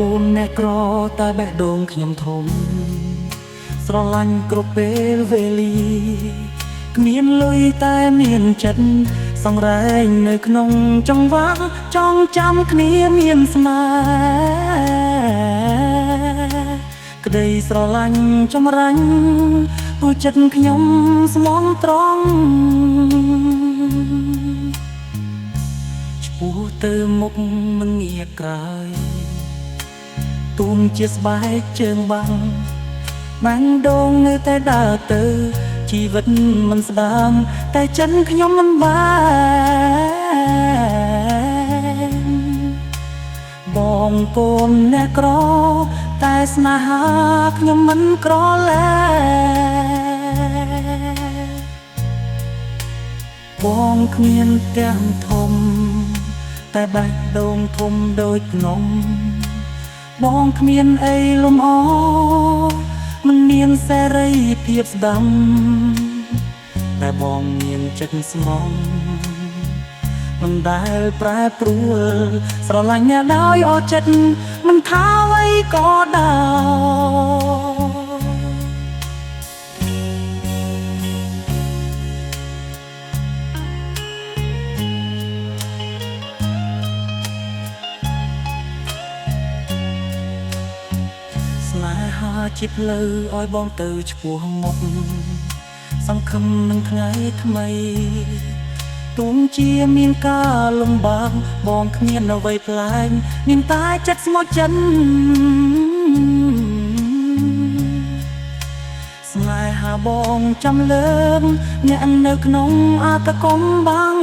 កូនអ្នកក្រតែបេះដូងខ្ញុំធំស្រឡាញ់គ្រប់ពេលវេលាគ្មានលុយតែមានចិត្តសង្រែងនៅក្នុងចង្វាក់ចងចាំគ្នាមានស្នេហ៍ក្តីស្រឡាញ់ចម្រាញ់ព្រោះចិត្តខ្ញុំស្មងត្រង់ឆ្ពោះទៅមុខមិនងាកក្រោយទូនជាស្បែកជើងបាំងបាញ់ដងនៅតែដើរទៅជីវិតមិនស្ដាងតែចិនខ្ញុំមិនបានបងកូនអ្នកក្រតែស្នេហាខ្ញុំមិនក្រឡែបងគ្មានផ្ទះធំតែបេះដូងធំដូចភ្នំបងគ្មានអីលំអមិនមានសេរីភាពស្ដាំតែបងមានចិត្តស្មងមិនដែលប្រែប្រួលស្រឡាញ់អ្នកដោយអស់ចិត្តមិនថាអ្វីក៏ដោយស្នេហាជាផ្លូវឲ្យបងទៅឆ្ពោះមុខសង្ឃឹមនឹងថ្ងៃថ្មីទោះជាមានការលំបាកបងគ្មានអ្វីប្លែកមានតែចិត្តស្មោះចិនស្នេហាបងចាំលើកអ្នកនៅក្នុងអត្តកំបាំង